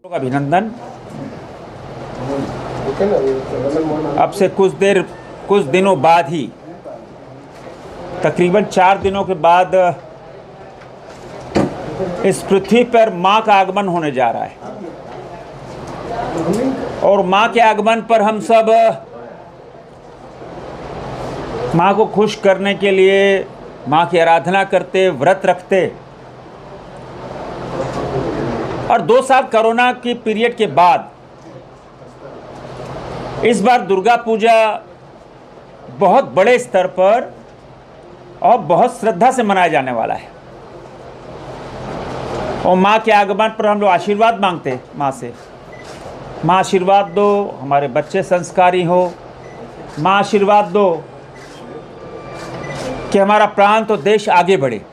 अभिनंदन। अब से कुछ दिनों बाद ही, तकरीबन 4 दिनों के बाद इस पृथ्वी पर माँ का आगमन होने जा रहा है। और माँ के आगमन पर हम सब माँ को खुश करने के लिए माँ की आराधना करते, व्रत रखते। और 2 साल कोरोना की पीरियड के बाद इस बार दुर्गा पूजा बहुत बड़े स्तर पर और बहुत श्रद्धा से मनाया जाने वाला है। और माँ के आगमन पर हम लोग आशीर्वाद मांगते माँ से, माँ आशीर्वाद दो हमारे बच्चे संस्कारी हो, माँ आशीर्वाद दो कि हमारा प्रांत और देश आगे बढ़े।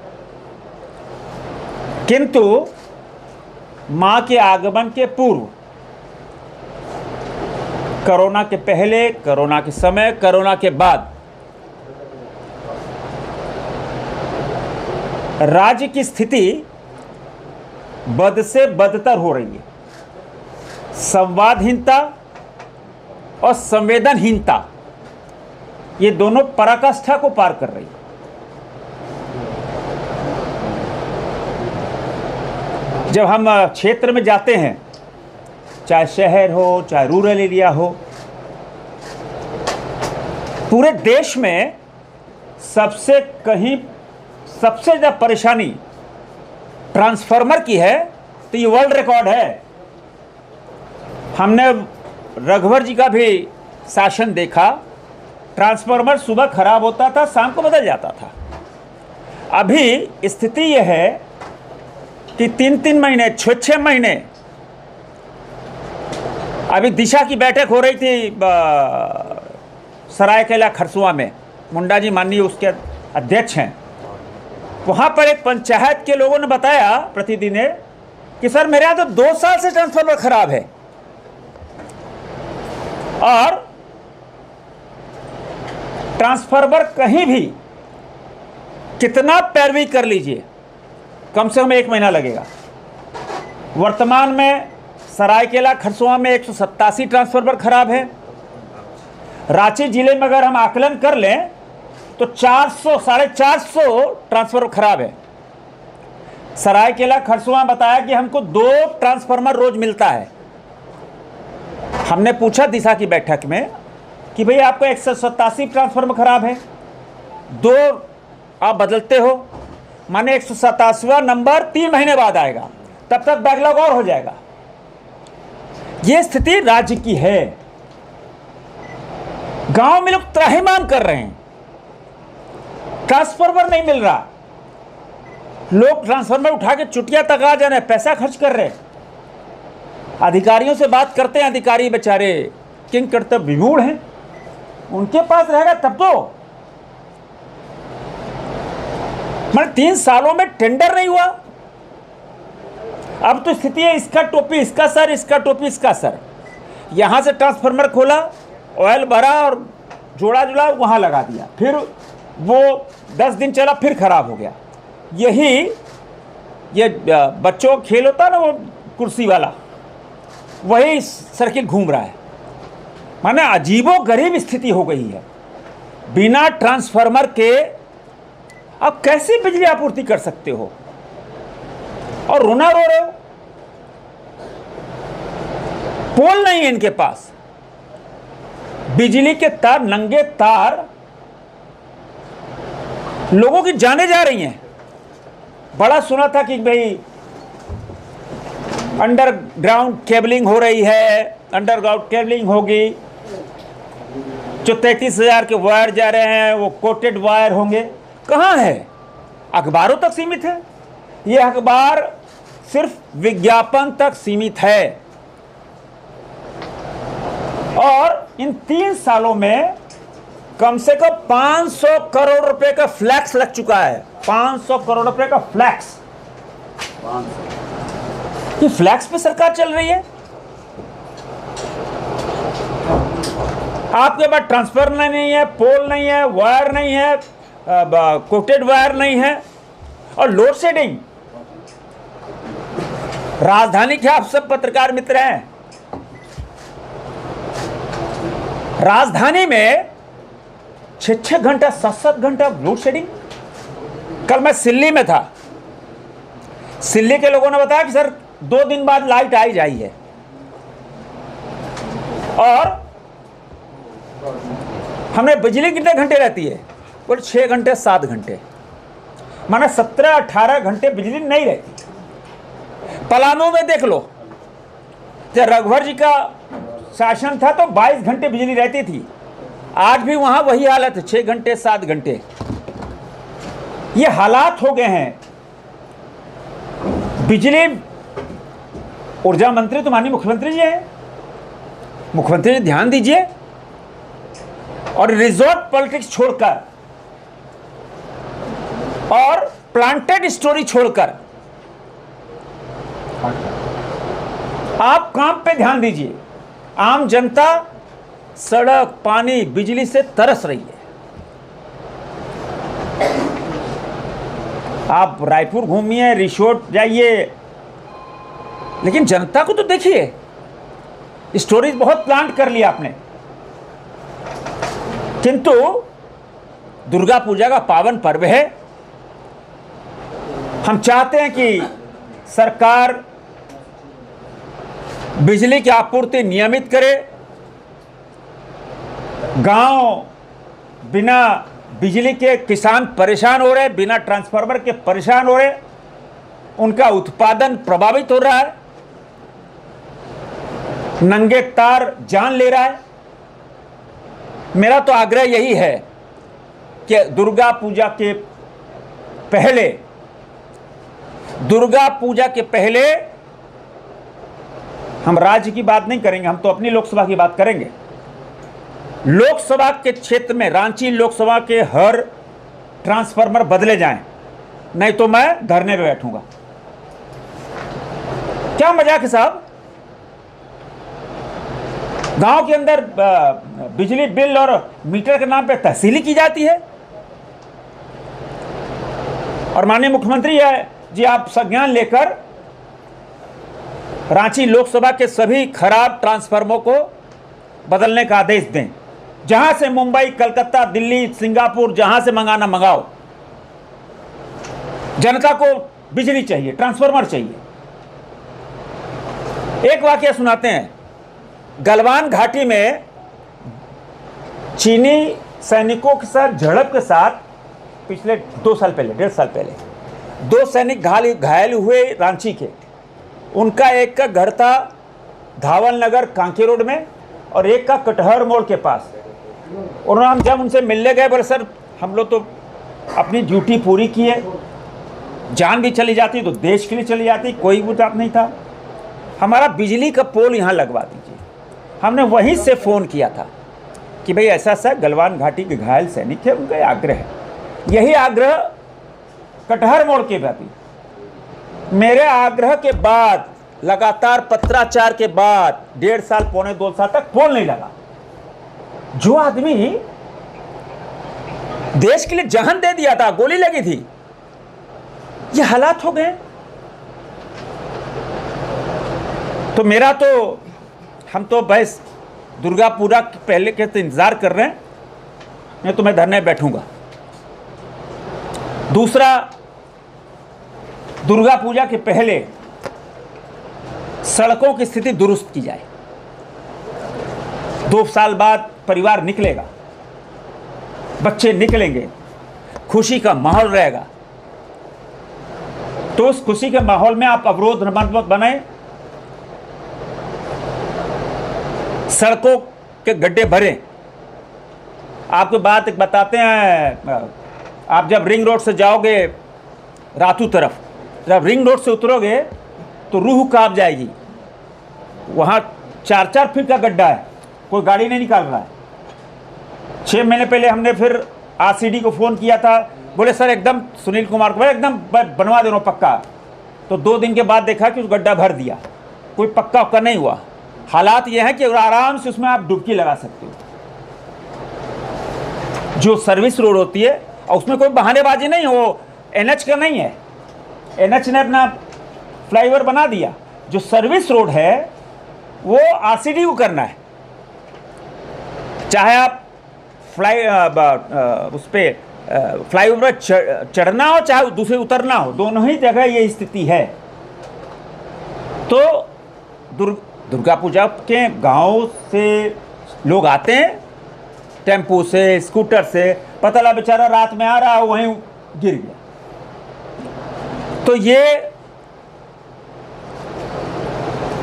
किंतु माँ के आगमन के पूर्व, कोरोना के पहले, कोरोना के समय, कोरोना के बाद राज्य की स्थिति बद से बदतर हो रही है। संवादहीनता और संवेदनहीनता, ये दोनों पराकाष्ठा को पार कर रही है। जब हम क्षेत्र में जाते हैं, चाहे शहर हो चाहे रूरल एरिया हो, पूरे देश में सबसे ज़्यादा परेशानी ट्रांसफार्मर की है, तो ये वर्ल्ड रिकॉर्ड है। हमने रघुवर जी का भी शासन देखा, ट्रांसफार्मर सुबह खराब होता था, शाम को बदल जाता था। अभी स्थिति यह है कि 3-3 महीने, 6-6 महीने। अभी दिशा की बैठक हो रही थी सरायकेला खरसुआ में, मुंडा जी माननीय उसके अध्यक्ष हैं। वहाँ पर एक पंचायत के लोगों ने बताया प्रतिदिन कि सर मेरे यहाँ तो 2 साल से ट्रांसफार्मर खराब है, और ट्रांसफार्मर कहीं भी कितना पैरवी कर लीजिए, कम से कम 1 महीना लगेगा। वर्तमान में सरायकेला खरसुआ में 187 ट्रांसफार्मर खराब है। रांची जिले में अगर हम आकलन कर लें तो 400-450 ट्रांसफार्मर खराब है। सरायकेला खरसुआ बताया कि हमको 2 ट्रांसफार्मर रोज मिलता है। हमने पूछा दिशा की बैठक में कि भाई आपका 187 ट्रांसफार्मर खराब है, 2 आप बदलते हो, माने 187वां नंबर 3 महीने बाद आएगा, तब तक बैकलॉग और हो जाएगा। ये स्थिति राज्य की है। गांव में लोग त्राहिमाम कर रहे हैं, ट्रांसफार्मर नहीं मिल रहा। लोग ट्रांसफार्मर उठा के चुटिया तक आ जा रहे हैं, पैसा खर्च कर रहे हैं। अधिकारियों से बात करते हैं, अधिकारी बेचारे किंग कर्तव्य विमूढ़ हैं, उनके पास रहेगा तब तो। मतलब 3 सालों में टेंडर नहीं हुआ। अब तो स्थिति है इसका टोपी इसका सर, इसका टोपी इसका सर। यहां से ट्रांसफार्मर खोला, ऑयल भरा और जोड़ा जुड़ा वहां लगा दिया, फिर वो 10 दिन चला, फिर खराब हो गया। ये बच्चों का खेल होता ना, वो कुर्सी वाला, वही सर्किल घूम रहा है। माने अजीबोगरीब स्थिति हो गई है। बिना ट्रांसफार्मर के आप कैसे बिजली आपूर्ति कर सकते हो? और रोना रो रहे हो। पोल नहीं है इनके पास, बिजली के तार, नंगे तार, लोगों की जाने जा रही हैं। बड़ा सुना था कि भाई अंडरग्राउंड केबलिंग हो रही है, अंडरग्राउंड केबलिंग होगी, जो 33,000 के वायर जा रहे हैं वो कोटेड वायर होंगे। कहाँ है? अखबारों तक सीमित है। ये अखबार सिर्फ विज्ञापन तक सीमित है। और इन 3 सालों में कम से कम 500 करोड़ रुपए का फ्लैक्स लग चुका है। 500 करोड़ रुपए का फ्लैक्स। ये फ्लैक्स पे सरकार चल रही है। आपके पास ट्रांसफार्मर नहीं है, पोल नहीं है, वायर नहीं है, कोटेड वायर नहीं है, और लोड शेडिंग। राजधानी के आप सब पत्रकार मित्र हैं, राजधानी में 6-6 घंटा 7-7 घंटा लोड शेडिंग। कल मैं सिल्ली में था, सिल्ली के लोगों ने बताया कि सर 2 दिन बाद लाइट आई जाई है, और हमने बिजली कितने घंटे रहती है, बोले 6 घंटे 7 घंटे, माना 17-18 घंटे बिजली नहीं रहती। पलामू में देख लो, जब रघुवर जी का शासन था तो 22 घंटे बिजली रहती थी, आज भी वहां वही हालत है, 6 घंटे 7 घंटे। ये हालात हो गए हैं। बिजली, ऊर्जा मंत्री तो माननीय मुख्यमंत्री जी हैं, मुख्यमंत्री जी ध्यान दीजिए, और रिजॉर्ट पॉलिटिक्स छोड़कर और प्लांटेड स्टोरी छोड़कर आप काम पे ध्यान दीजिए। आम जनता सड़क, पानी, बिजली से तरस रही है। आप रायपुर घूमिए, रिसोर्ट जाइए, लेकिन जनता को तो देखिए। स्टोरीज बहुत प्लांट कर लिया आपने, किंतु दुर्गा पूजा का पावन पर्व है। हम चाहते हैं कि सरकार बिजली की आपूर्ति नियमित करे। गांव बिना बिजली के किसान परेशान हो रहे, बिना ट्रांसफार्मर के परेशान हो रहे, उनका उत्पादन प्रभावित हो रहा है, नंगे तार जान ले रहा है। मेरा तो आग्रह यही है कि दुर्गा पूजा के पहले हम राज्य की बात नहीं करेंगे, हम तो अपनी लोकसभा की बात करेंगे। लोकसभा के क्षेत्र में, रांची लोकसभा के हर ट्रांसफार्मर बदले जाएं, नहीं तो मैं धरने पे बैठूंगा। क्या मजाक है साहब? गांव के अंदर बिजली बिल और मीटर के नाम पे तहसीली की जाती है, और माननीय मुख्यमंत्री जी आप संज्ञान लेकर रांची लोकसभा के सभी खराब ट्रांसफार्मरों को बदलने का आदेश दें। जहां से मुंबई, कलकत्ता, दिल्ली, सिंगापुर, जहां से मंगाना मंगाओ। जनता को बिजली चाहिए, ट्रांसफार्मर चाहिए। एक वाकया सुनाते हैं। गलवान घाटी में चीनी सैनिकों के साथ झड़प के साथ पिछले 2 साल पहले, 1.5 साल पहले 2 सैनिक घायल हुए रांची के। उनका एक का घर था धावल नगर कांके रोड में, और एक का कटहर मोड़ के पास। उन्होंने, हम जब उनसे मिलने गए, बोले सर हम लोग तो अपनी ड्यूटी पूरी की है, जान भी चली जाती तो देश के लिए चली जाती, कोई बात नहीं था, हमारा बिजली का पोल यहाँ लगवा दीजिए। हमने वहीं से फ़ोन किया था कि भाई ऐसा ऐसा गलवान घाटी के घायल सैनिक है, उनका आग्रह है। यही आग्रह कटहर मोड़ के प्रति, मेरे आग्रह के बाद, लगातार पत्राचार के बाद 1.5 साल, पौने 2 साल तक पोल नहीं लगा। जो आदमी देश के लिए जान दे दिया था, गोली लगी थी, ये हालात हो गए। तो मेरा तो, हम तो बस दुर्गा पूजा के पहले के तो इंतजार कर रहे हैं, नहीं तो मैं धरने बैठूंगा। दूसरा, दुर्गा पूजा के पहले सड़कों की स्थिति दुरुस्त की जाए। 2 साल बाद परिवार निकलेगा, बच्चे निकलेंगे, खुशी का माहौल रहेगा, तो उस खुशी के माहौल में आप अवरोध मत बनाएं, सड़कों के गड्ढे भरें। आपको बात एक बताते हैं, आप जब रिंग रोड से जाओगे रातू तरफ, जब रिंग रोड से उतरोगे तो रूह कांप जाएगी। वहाँ 4-4 फीट का गड्ढा है, कोई गाड़ी नहीं निकाल रहा है। 6 महीने पहले हमने फिर आरसीडी को फ़ोन किया था, बोले सर एकदम, सुनील कुमार को एकदम बनवा दे रहा हूँ पक्का। तो 2 दिन के बाद देखा कि उस गड्ढा भर दिया, कोई पक्का उक्का नहीं हुआ। हालात ये हैं कि आराम से उसमें आप डुबकी लगा सकते हो। जो सर्विस रोड होती है, और उसमें कोई बहानेबाजी नहीं, वो एनएच का नहीं है। एनएच ने अपना फ्लाईओवर बना दिया, जो सर्विस रोड है वो आरसीडी को करना है। चाहे आप उस पर फ्लाईओवर चढ़ना हो चाहे दूसरे उतरना हो, दोनों ही जगह ये स्थिति है। तो दुर्गा पूजा के गांव से लोग आते हैं टेम्पो से, स्कूटर से, पता लगा बेचारा रात में आ रहा है वहीं गिर गया। तो ये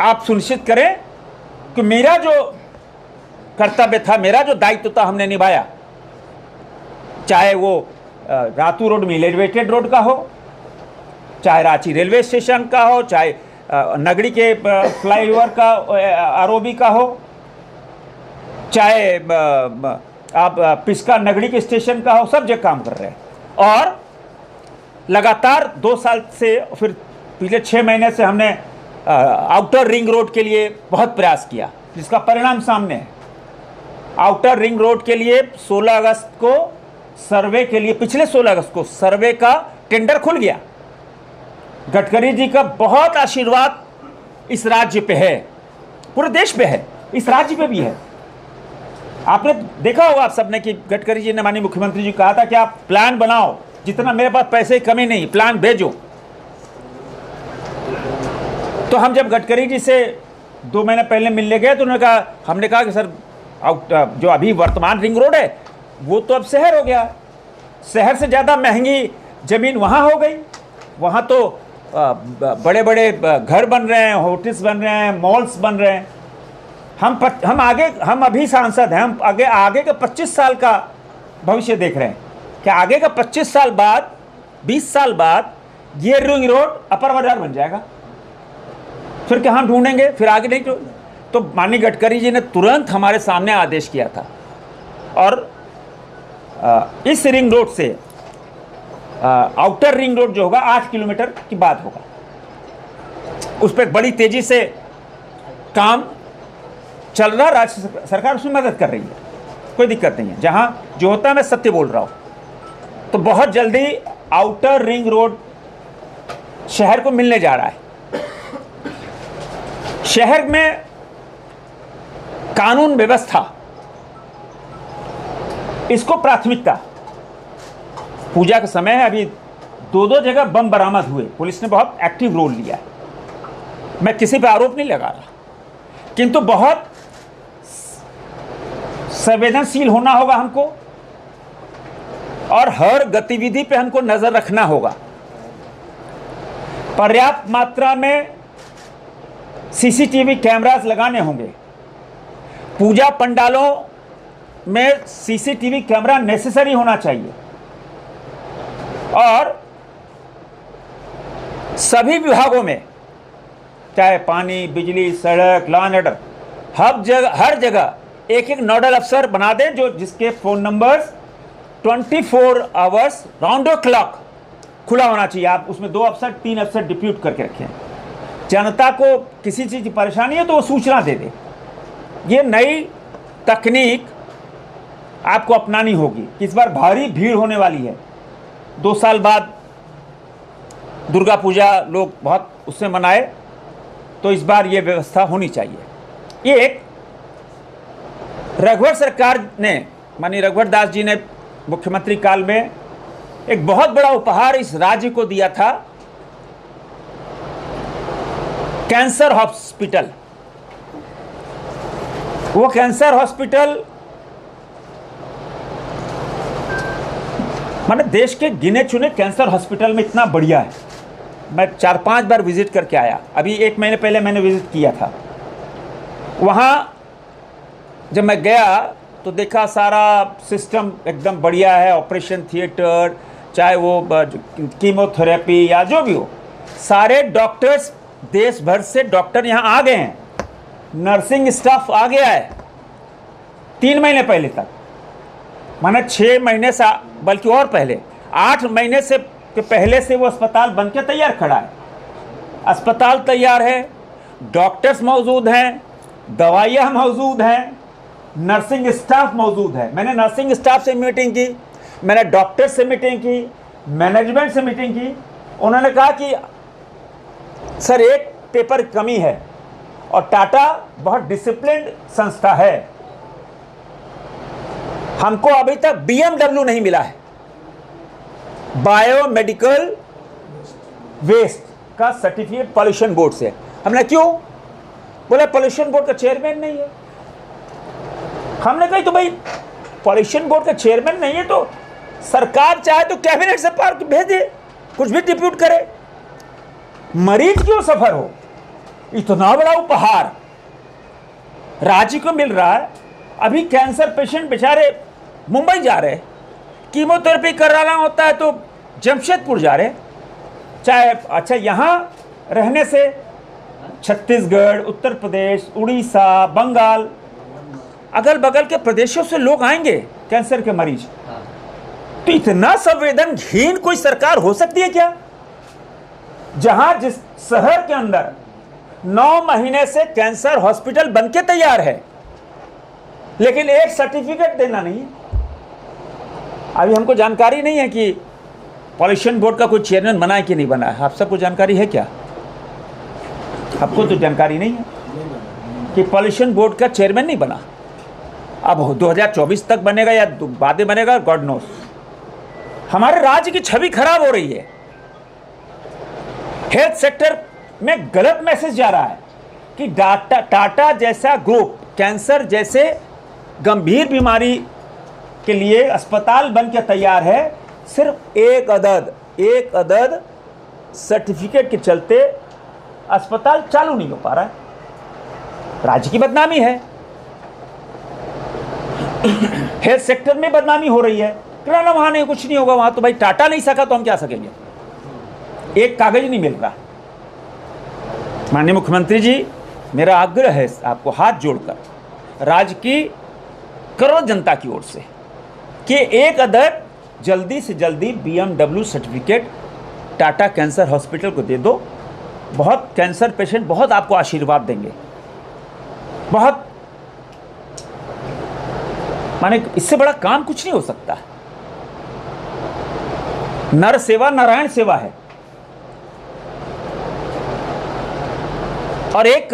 आप सुनिश्चित करें कि मेरा जो कर्तव्य था, मेरा जो दायित्व था, हमने निभाया। चाहे वो रातू रोड में एलिवेटेड रोड का हो, चाहे रांची रेलवे स्टेशन का हो, चाहे नगरी के फ्लाईओवर का आरओबी का हो, चाहे आप पिस्का नगरी के स्टेशन का हो, सब जगह काम कर रहे हैं। और लगातार 2 साल से, फिर पिछले 6 महीने से हमने आउटर रिंग रोड के लिए बहुत प्रयास किया, जिसका परिणाम सामने है। आउटर रिंग रोड के लिए 16 अगस्त को सर्वे के लिए, पिछले 16 अगस्त को सर्वे का टेंडर खुल गया। गडकरी जी का बहुत आशीर्वाद इस राज्य पे है, पूरे देश पे है, इस राज्य पे भी है। आपने देखा होगा आप सबने कि गडकरी जी ने, माननीय मुख्यमंत्री जी कहा था कि आप प्लान बनाओ, जितना मेरे पास पैसे की कमी नहीं, प्लान भेजो। तो हम जब गडकरी जी से 2 महीने पहले मिलने गए तो उन्होंने कहा, हमने कहा कि सर जो अभी वर्तमान रिंग रोड है वो तो अब शहर हो गया, शहर से ज़्यादा महंगी ज़मीन वहाँ हो गई। वहाँ तो बड़े बड़े घर बन रहे हैं, होटल्स बन रहे हैं, मॉल्स बन रहे हैं। हम अभी सांसद हैं, हम आगे का 25 साल का भविष्य देख रहे हैं कि आगे का 25 साल बाद, 20 साल बाद ये रिंग रोड अपर बाजार बन जाएगा। फिर क्या हम ढूंढेंगे, फिर आगे नहीं। तो माननीय गडकरी जी ने तुरंत हमारे सामने आदेश किया था और इस रिंग रोड से आउटर रिंग रोड जो होगा 8 किलोमीटर की बात होगा, उस पर बड़ी तेजी से काम चल रहा। राज्य सरकार उसमें मदद कर रही है, कोई दिक्कत नहीं है। जहां जो होता है मैं सत्य बोल रहा हूं। तो बहुत जल्दी आउटर रिंग रोड शहर को मिलने जा रहा है। शहर में कानून व्यवस्था, इसको प्राथमिकता। पूजा का समय है, अभी 2 जगह बम बरामद हुए, पुलिस ने बहुत एक्टिव रोल लिया है। मैं किसी पे आरोप नहीं लगा रहा, किंतु बहुत संवेदनशील होना होगा हमको और हर गतिविधि पे हमको नजर रखना होगा। पर्याप्त मात्रा में सीसीटीवी कैमरास लगाने होंगे। पूजा पंडालों में सीसीटीवी कैमरा नेसेसरी होना चाहिए और सभी विभागों में, चाहे पानी, बिजली, सड़क, लॉ एंड ऑर्डर, हर जगह एक नोडल अफसर बना दें जो जिसके phone numbers 24 hours round the clock खुला होना चाहिए। आप उसमें 2 अफसर 3 अफसर डिप्यूट करके रखें। जनता को किसी चीज़ की परेशानी है तो वो सूचना दे दे। ये नई तकनीक आपको अपनानी होगी। इस बार भारी भीड़ होने वाली है। 2 साल बाद दुर्गा पूजा लोग बहुत उससे मनाए, तो इस बार ये व्यवस्था होनी चाहिए। ये एक रघुवर सरकार ने, माननीय रघुवर दास जी ने मुख्यमंत्री काल में एक बहुत बड़ा उपहार इस राज्य को दिया था, कैंसर हॉस्पिटल। वो कैंसर हॉस्पिटल माने देश के गिने चुने कैंसर हॉस्पिटल में इतना बढ़िया है। मैं 4-5 बार विजिट करके आया। अभी 1 महीने पहले मैंने विजिट किया था। वहाँ जब मैं गया तो देखा सारा सिस्टम एकदम बढ़िया है। ऑपरेशन थिएटर, चाहे वो कीमोथेरेपी या जो भी हो, सारे डॉक्टर्स, देश भर से डॉक्टर यहाँ आ गए हैं। नर्सिंग स्टाफ आ गया है 3 महीने पहले तक, माने 6 महीने से, बल्कि और पहले 8 महीने से पहले से वो अस्पताल बन के तैयार खड़ा है। अस्पताल तैयार है, डॉक्टर्स मौजूद हैं, दवाइयाँ मौजूद हैं, नर्सिंग स्टाफ मौजूद है। मैंने नर्सिंग स्टाफ से मीटिंग की, मैंने डॉक्टर से मीटिंग की, मैनेजमेंट से मीटिंग की। उन्होंने कहा कि सर एक पेपर की कमी है और टाटा बहुत डिसिप्लिन्ड संस्था है। हमको अभी तक BMW नहीं मिला है, बायोमेडिकल वेस्ट का सर्टिफिकेट पॉल्यूशन बोर्ड से। हमने क्यों बोला? पॉल्यूशन बोर्ड का चेयरमैन नहीं है। हमने कही तो भाई पॉल्यूशन बोर्ड का चेयरमैन नहीं है तो सरकार चाहे तो कैबिनेट से पार भेज दे, कुछ भी डिप्यूट करे। मरीज क्यों सफर हो? इतना बड़ा उपहार राज्य को मिल रहा है। अभी कैंसर पेशेंट बेचारे मुंबई जा रहे, कीमोथेरेपी कराना होता है तो जमशेदपुर जा रहे। चाहे अच्छा यहाँ रहने से छत्तीसगढ़, उत्तर प्रदेश, उड़ीसा, बंगाल, अगल बगल के प्रदेशों से लोग आएंगे कैंसर के मरीज। तो इतना संवेदनहीन कोई सरकार हो सकती है क्या? जहां जिस शहर के अंदर 9 महीने से कैंसर हॉस्पिटल बनके तैयार है, लेकिन एक सर्टिफिकेट देना नहीं है। अभी हमको जानकारी नहीं है कि पॉल्यूशन बोर्ड का कोई चेयरमैन बना है कि नहीं बना है। आप सबको जानकारी है क्या? आपको तो जानकारी नहीं है कि पॉल्यूशन बोर्ड का चेयरमैन नहीं बना। अब 2024 तक बनेगा या बाद में बनेगा, गॉड नोस। हमारे राज्य की छवि खराब हो रही है। हेल्थ सेक्टर में गलत मैसेज जा रहा है कि टाटा जैसा ग्रुप कैंसर जैसे गंभीर बीमारी के लिए अस्पताल बन के तैयार है, सिर्फ एक अदद सर्टिफिकेट के चलते अस्पताल चालू नहीं हो पा रहा है। राज्य की बदनामी है, हेल्थ सेक्टर में बदनामी हो रही है। किराना वहां नहीं, कुछ नहीं होगा। वहां तो भाई टाटा नहीं सका तो हम क्या सकेंगे? एक कागज नहीं मिल रहा। माननीय मुख्यमंत्री जी, मेरा आग्रह है आपको हाथ जोड़कर राज्य की करोड़ जनता की ओर से कि एक अदद जल्दी से जल्दी BMW certificate Tata cancer hospital को दे दो। बहुत कैंसर पेशेंट बहुत आपको आशीर्वाद देंगे। बहुत माने इससे बड़ा काम कुछ नहीं हो सकता। नर सेवा नारायण सेवा है। और एक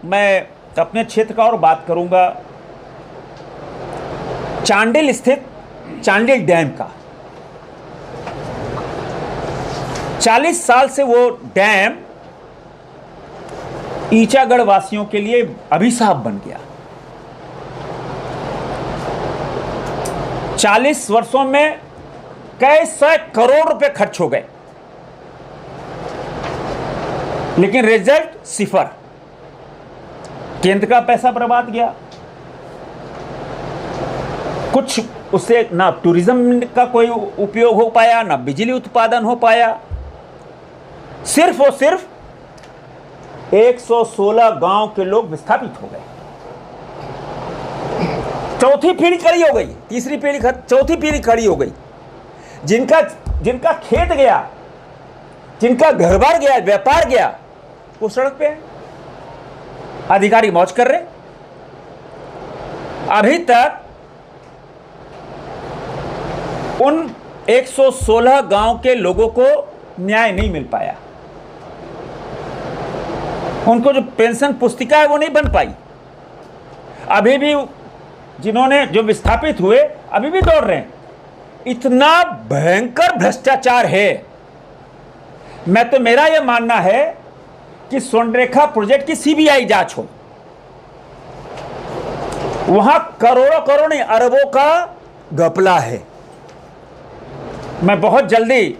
मैं अपने क्षेत्र का और बात करूंगा, चांडिल स्थित चांडिल डैम का। 40 साल से वो डैम ईचागढ़ वासियों के लिए अभिशाप बन गया। 40 वर्षों में कई सौ करोड़ रुपए खर्च हो गए, लेकिन रिजल्ट सिफर। केंद्र का पैसा बर्बाद गया, कुछ उससे ना टूरिज्म का कोई उपयोग हो पाया, ना बिजली उत्पादन हो पाया। सिर्फ और सिर्फ 116 गांव के लोग विस्थापित हो गए। चौथी पीढ़ी खड़ी हो गई, तीसरी पीढ़ी, चौथी पीढ़ी खड़ी हो गई। जिनका खेत गया, जिनका घर बार गया, व्यापार गया, वो सड़क पे है। अधिकारी मौज कर रहे। अभी तक उन 116 गांव के लोगों को न्याय नहीं मिल पाया। उनको जो पेंशन पुस्तिका है वो नहीं बन पाई। अभी भी जिन्होंने जो विस्थापित हुए अभी भी दौड़ रहे हैं। इतना भयंकर भ्रष्टाचार है। मैं तो मेरा यह मानना है कि स्वर्णरेखा प्रोजेक्ट की CBI जांच हो। वहां करोड़ों करोड़ नहीं, अरबों का घपला है। मैं बहुत जल्दी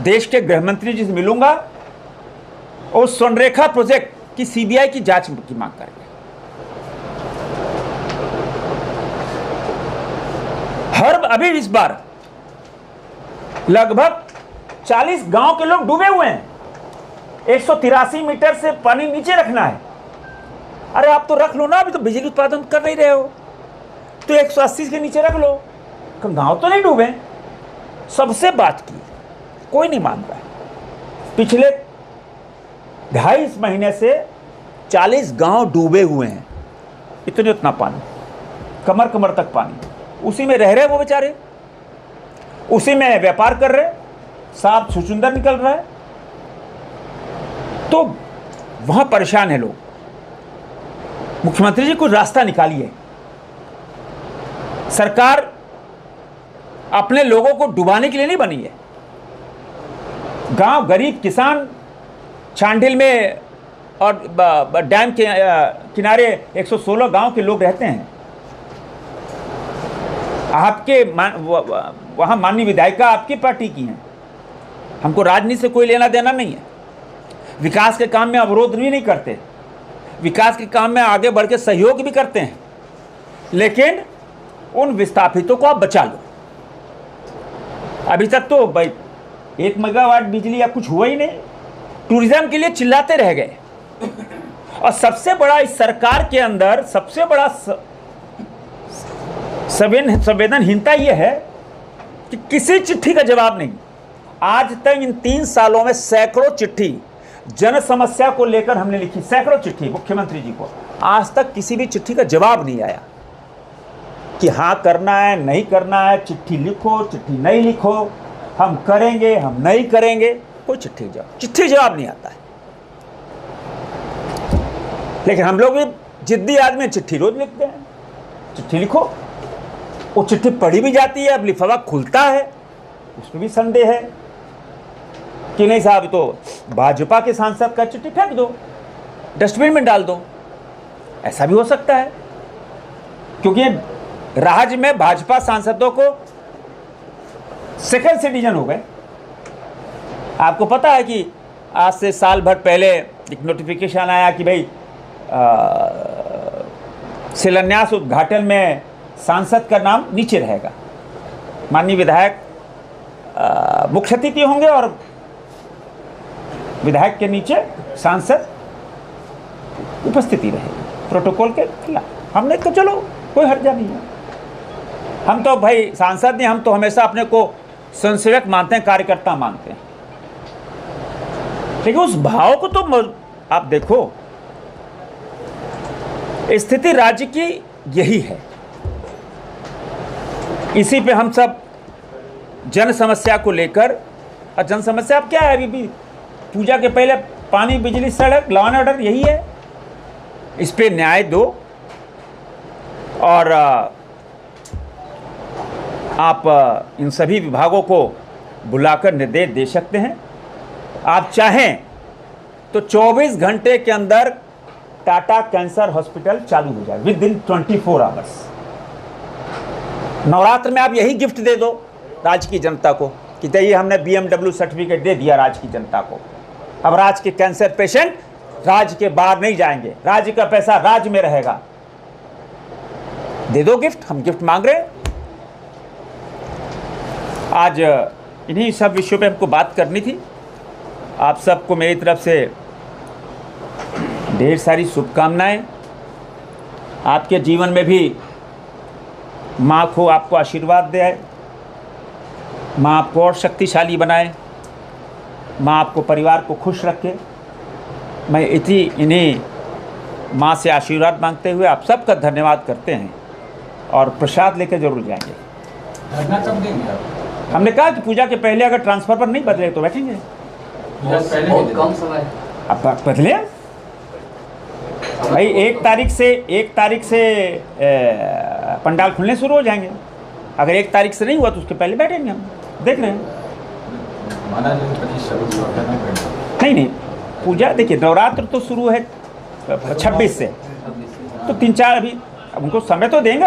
देश के गृह मंत्री जी से मिलूंगा और स्वर्णरेखा प्रोजेक्ट की CBI की जांच की मांग करेंगे। अभी इस बार लगभग 40 गांव के लोग डूबे हुए हैं। 183 मीटर से पानी नीचे रखना है। अरे आप तो रख लो ना, अभी तो बिजली उत्पादन कर नहीं रहे हो, तो 180 के नीचे रख लो। गांव तो नहीं डूबे। सबसे बात की, कोई नहीं मान रहा है। पिछले 2.5 महीने से 40 गांव डूबे हुए हैं। इतना पानी, कमर कमर तक पानी, उसी में रह रहे वो बेचारे, उसी में व्यापार कर रहे। सांप छुचुंदर निकल रहा है। तो वहाँ परेशान है लोग। मुख्यमंत्री जी कुछ रास्ता निकालिए। सरकार अपने लोगों को डुबाने के लिए नहीं बनी है। गांव गरीब किसान चांडिल में और डैम के किनारे 116 गांव के लोग रहते हैं। आपके वहाँ माननीय विधायिका आपकी पार्टी की हैं। हमको राजनीति से कोई लेना देना नहीं है। विकास के काम में अवरोध भी नहीं करते, विकास के काम में आगे बढ़ के सहयोग भी करते हैं, लेकिन उन विस्थापितों को आप बचा लो। अभी तक तो भाई 1 मेगावाट बिजली या कुछ हुआ ही नहीं। टूरिज्म के लिए चिल्लाते रह गए। और सबसे बड़ा इस सरकार के अंदर सबसे बड़ा संवेदनहीनता यह है कि किसी चिट्ठी का जवाब नहीं। आज तक इन 3 सालों में सैकड़ों चिट्ठी जन समस्या को लेकर हमने लिखी, सैकड़ों चिट्ठी मुख्यमंत्री जी को। आज तक किसी भी चिट्ठी का जवाब नहीं आया कि हाँ करना है नहीं करना है, चिट्ठी लिखो चिट्ठी नहीं लिखो, हम करेंगे हम नहीं करेंगे, कोई चिट्ठी जवाब नहीं आता है। लेकिन हम लोग भी जिद्दी आदमी, चिट्ठी रोज लिखते हैं, चिट्ठी लिखो। वो चिट्ठी पढ़ी भी जाती है, अब लिफाफा खुलता है, उसमें भी संदेह है कि नहीं साहब तो भाजपा के सांसद का चिट्ठी फेंक दो, डस्टबिन में डाल दो। ऐसा भी हो सकता है, क्योंकि राज्य में भाजपा सांसदों को सेकंड सिटीजन हो गए। आपको पता है कि आज से साल भर पहले एक नोटिफिकेशन आया कि भाई शिलान्यास उद्घाटन में सांसद का नाम नीचे रहेगा। माननीय विधायक मुख्य अतिथि होंगे और विधायक के नीचे सांसद उपस्थिति रहेगी प्रोटोकॉल के खिलाफ। हमने कहा चलो कोई हर्जा नहीं है, हम तो भाई सांसद नहीं, हम तो हमेशा अपने को स्वयंसेवक मानते हैं, कार्यकर्ता मानते हैं। लेकिन उस भाव को तो आप देखो, स्थिति राज्य की यही है। इसी पे हम सब जन समस्या को लेकर, और जन समस्या अब क्या है, अभी भी पूजा के पहले पानी बिजली सड़क लॉ एंड ऑर्डर यही है। इस पे न्याय दो और आप इन सभी विभागों को बुलाकर निर्देश दे सकते हैं। आप चाहें तो 24 घंटे के अंदर टाटा कैंसर हॉस्पिटल चालू हो जाए विद इन 24 आवर्स। नवरात्र में आप यही गिफ्ट दे दो राज्य की जनता को कि देखिए हमने BMW सर्टिफिकेट दे दिया राज्य की जनता को। अब राज्य के कैंसर पेशेंट राज्य के बाहर नहीं जाएंगे, राज्य का पैसा राज्य में रहेगा। दे दो गिफ्ट, हम गिफ्ट मांग रहे हैं। आज इन्हीं सब विषयों पे हमको बात करनी थी। आप सबको मेरी तरफ से ढेर सारी शुभकामनाएं। आपके जीवन में भी माँ को आपको आशीर्वाद दे, माँ आपको और शक्तिशाली बनाए, माँ आपको परिवार को खुश रखे। मैं इन्हीं माँ से आशीर्वाद मांगते हुए आप सबका धन्यवाद करते हैं और प्रसाद लेकर जरूर जाएंगे। धरना कब देंगे आप? हमने कहा कि पूजा के पहले अगर ट्रांसफर पर नहीं बदले तो बैठेंगे। बहुत कम समय अब बदले भाई, 1 तारीख से पंडाल खुलने शुरू हो जाएंगे। अगर 1 तारीख से नहीं हुआ तो उसके पहले बैठेंगे। हम देख रहे हैं। नहीं, पूजा देखिए, नवरात्र तो शुरू है 26 से, तो 3-4 अभी, अब उनको समय तो देंगे।